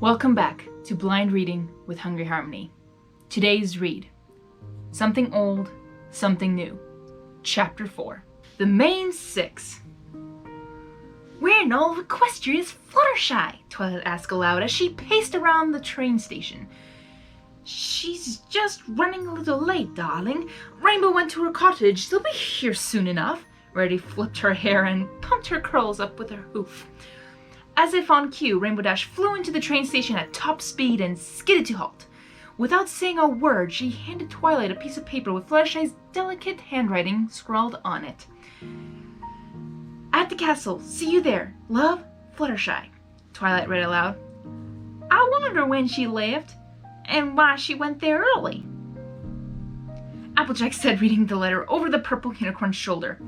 Welcome back to Blind Reading with Hungry Harmony. Today's read, Something Old, Something New, Chapter 4. The Main Six. Where in all of Equestria is Fluttershy? Twilight asked aloud as she paced around the train station. She's just running a little late, darling. Rainbow went to her cottage. She'll be here soon enough. Rarity flipped her hair and pumped her curls up with her hoof. As if on cue, Rainbow Dash flew into the train station at top speed and skidded to halt. Without saying a word, she handed Twilight a piece of paper with Fluttershy's delicate handwriting scrawled on it. At the castle, see you there. Love, Fluttershy. Twilight read aloud. I wonder when she left, and why she went there early. Applejack said, reading the letter over the purple unicorn's shoulder.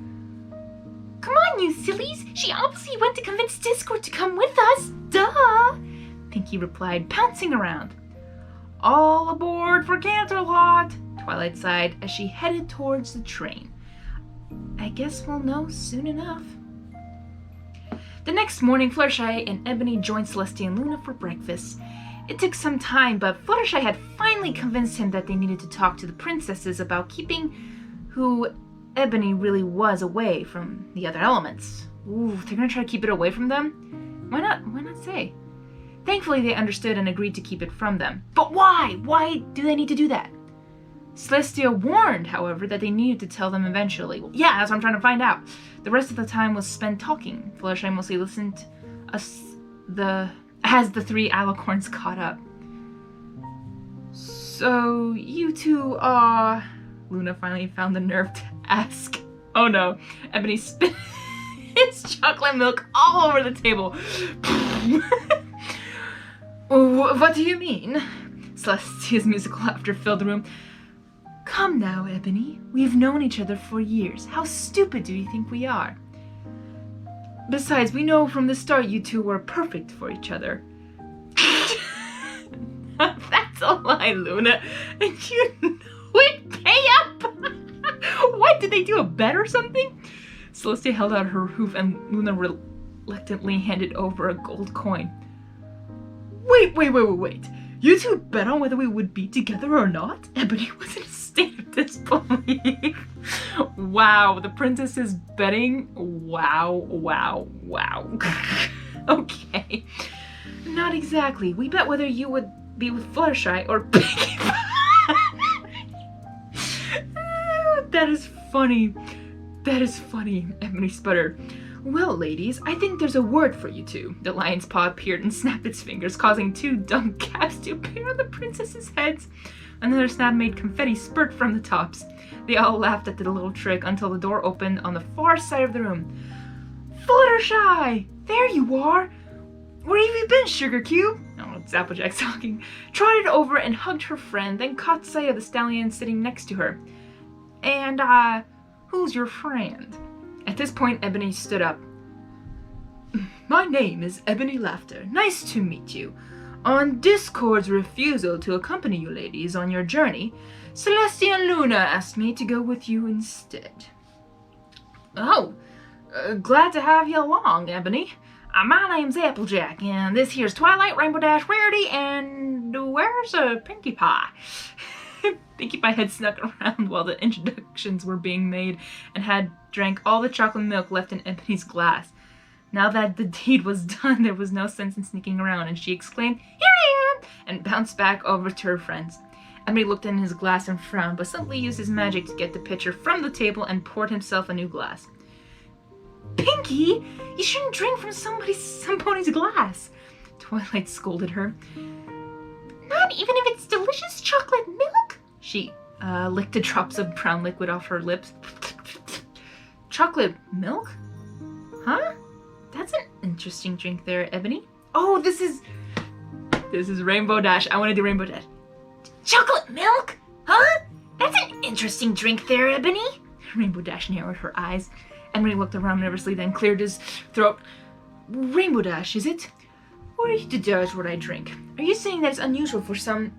Come on, you sillies! She obviously went to convince Discord to come with us! Duh! Pinky replied, pouncing around. All aboard for Canterlot! Twilight sighed as she headed towards the train. I guess we'll know soon enough. The next morning, Fluttershy and Ebony joined Celestia and Luna for breakfast. It took some time, but Fluttershy had finally convinced him that they needed to talk to the princesses about keeping who Ebony really was away from the other elements. Ooh, they're gonna try to keep it away from them? Why not say? Thankfully, they understood and agreed to keep it from them. But why? Why do they need to do that? Celestia warned, however, that they needed to tell them eventually. Well, yeah, that's what I'm trying to find out. The rest of the time was spent talking. Fluttershy mostly listened as the three alicorns caught up. So, you two are... Luna finally found the nerve to ask. Oh no, Ebony spit his chocolate milk all over the table. What do you mean? Celestia's musical laughter filled the room. Come now, Ebony. We've known each other for years. How stupid do you think we are? Besides, we know from the start you two were perfect for each other. That's a lie, Luna. And you know it. Pay up! What? Did they do a bet or something? Celestia held out her hoof and Luna reluctantly handed over a gold coin. Wait. You two bet on whether we would be together or not? Ebony was in a state of disbelief. Wow, the princess is betting? Wow. Okay. Not exactly. We bet whether you would be with Fluttershy or Pinkie Pie. That is funny, Ebony sputtered. Well, ladies, I think there's a word for you two. The lion's paw appeared and snapped its fingers, causing two dumb caps to appear on the princesses' heads. Another snap made confetti spurt from the tops. They all laughed at the little trick until the door opened on the far side of the room. Fluttershy! There you are! Where have you been, Sugar Cube? Oh, it's Applejack talking. Trotted over and hugged her friend, then caught sight of the stallion sitting next to her. And, who's your friend? At this point, Ebony stood up. My name is Ebony Laughter. Nice to meet you. On Discord's refusal to accompany you ladies on your journey, Celestia and Luna asked me to go with you instead. Oh, glad to have you along, Ebony. My name's Applejack, and this here's Twilight, Rainbow Dash, Rarity, and where's Pinkie Pie? Pinkie Pie had snuck around while the introductions were being made and had drank all the chocolate milk left in Ebony's glass. Now that the deed was done, there was no sense in sneaking around, and she exclaimed, Here I am! And bounced back over to her friends. Ebony looked in his glass and frowned, but simply used his magic to get the pitcher from the table and poured himself a new glass. Pinkie, you shouldn't drink from somebody's glass, Twilight scolded her. Not even if it's delicious chocolate milk? She licked the drops of brown liquid off her lips. Chocolate milk? Huh? That's an interesting drink there, Ebony. Oh, this is Rainbow Dash. I want to do Rainbow Dash. Chocolate milk? Huh? That's an interesting drink there, Ebony. Rainbow Dash narrowed her eyes. Ebony looked around nervously, then cleared his throat. Rainbow Dash, is it? What are you to judge what I drink? Are you saying that it's unusual for some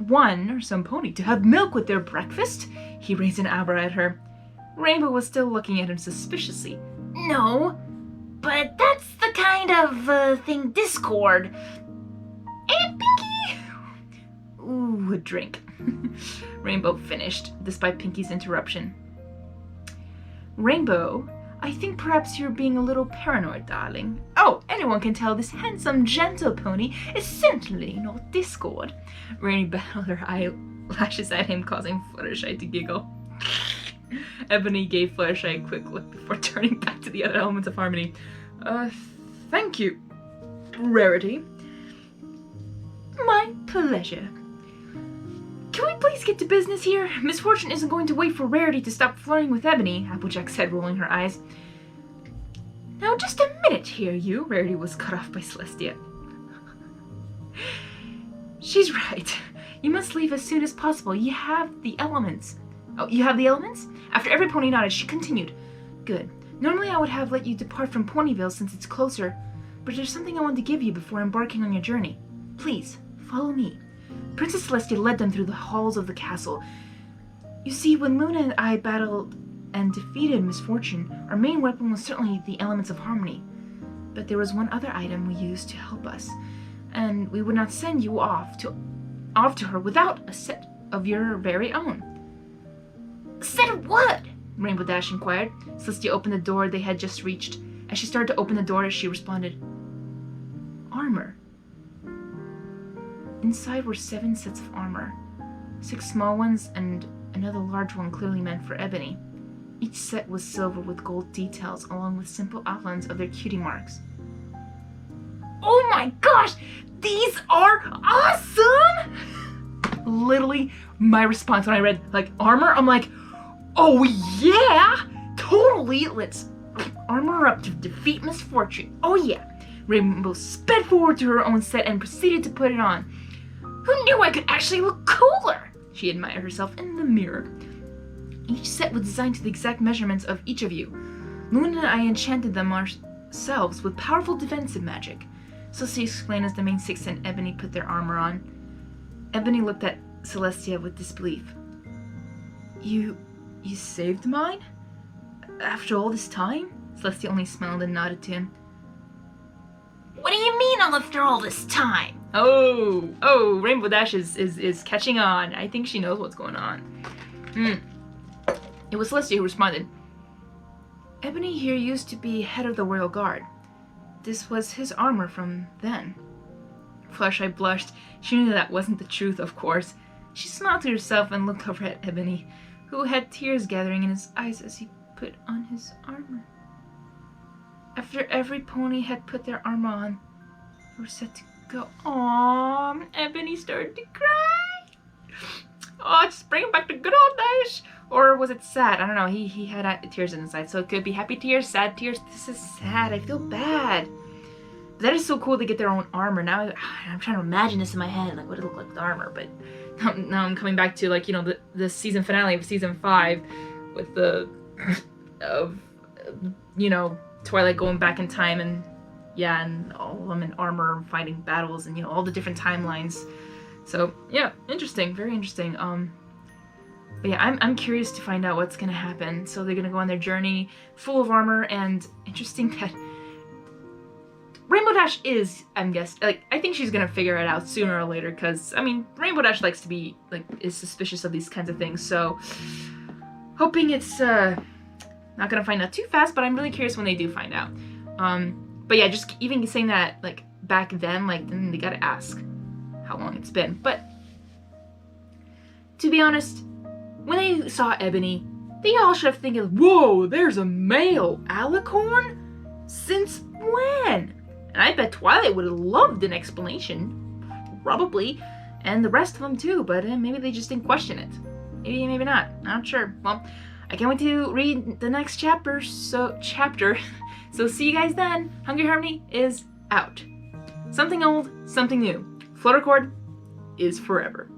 pony to have milk with their breakfast? He raised an eyebrow at her. Rainbow was still looking at him suspiciously. No, but that's the kind of thing Discord And Pinky! Ooh, a drink. Rainbow finished, despite Pinky's interruption. Rainbow, I think perhaps you're being a little paranoid, darling. Oh, anyone can tell this handsome, gentle pony is certainly not Discord. Rainy battled her eyelashes at him, causing Fluttershy to giggle. Ebony gave Fluttershy a quick look before turning back to the other elements of harmony. Thank you, Rarity. My pleasure. Can we please get to business here? Miss Fortune isn't going to wait for Rarity to stop flirting with Ebony, Applejack said, rolling her eyes. Now just a minute here, you. Rarity was cut off by Celestia. She's right. You must leave as soon as possible. You have the elements. Oh, you have the elements? After every pony nodded, she continued. Good. Normally I would have let you depart from Ponyville since it's closer, but there's something I want to give you before embarking on your journey. Please, follow me. Princess Celestia led them through the halls of the castle. You see, when Luna and I battled and defeated Miss Fortune, our main weapon was certainly the elements of harmony. But there was one other item we used to help us, and we would not send you off to her without a set of your very own. A set of what? Rainbow Dash inquired. Celestia opened the door they had just reached. As she started to open the door, she responded, Armor. Inside were 7 sets of armor, 6 small ones and another large one clearly meant for Ebony. Each set was silver with gold details along with simple outlines of their cutie marks. Oh my gosh! These are awesome! Literally, my response when I read, like, armor, I'm like, oh yeah! Totally! Let's armor up to defeat Miss Fortune. Oh yeah! Rainbow sped forward to her own set and proceeded to put it on. Who knew I could actually look cooler? She admired herself in the mirror. Each set was designed to the exact measurements of each of you. Luna and I enchanted them ourselves with powerful defensive magic. Celestia explained as the main 6 and Ebony put their armor on. Ebony looked at Celestia with disbelief. You saved mine? After all this time? Celestia only smiled and nodded to him. What do you mean after all this time? Oh, Rainbow Dash is catching on. I think she knows what's going on. It was Celestia who responded. Ebony here used to be head of the Royal Guard. This was his armor from then. Fluttershy blushed. She knew that wasn't the truth, of course. She smiled to herself and looked over at Ebony, who had tears gathering in his eyes as he put on his armor. After every pony had put their armor on, they were set to go. Aww, Ebony started to cry. Oh, just bring him back to good old days. Or was it sad? I don't know. He had tears in his eyes, so it could be happy tears, sad tears. This is sad. I feel bad. But that is so cool to get their own armor. Now I'm trying to imagine this in my head, like what it looked like with the armor. But now I'm coming back to, like, you know, the season finale of season 5 with the you know, Twilight going back in time and yeah, and all of them in armor fighting battles and, you know, all the different timelines. So yeah, interesting, very interesting. But yeah, I'm curious to find out what's gonna happen. So they're gonna go on their journey full of armor, and interesting that Rainbow Dash is, I'm guessing, like, I think she's gonna figure it out sooner or later, because I mean, Rainbow Dash likes to be, like, is suspicious of these kinds of things. So hoping it's not gonna find out too fast, but I'm really curious when they do find out. But yeah, just even saying that, like, back then, like, then they gotta ask how long it's been. But to be honest, when they saw Ebony, they all should have thinking, whoa, there's a male alicorn? Since when? And I bet Twilight would have loved an explanation, probably, and the rest of them too, but maybe they just didn't question it. Maybe not, not sure. Well, I can't wait to read the next chapter, so see you guys then. Hungry Harmony is out. Something old, something new. FlutterCord is forever.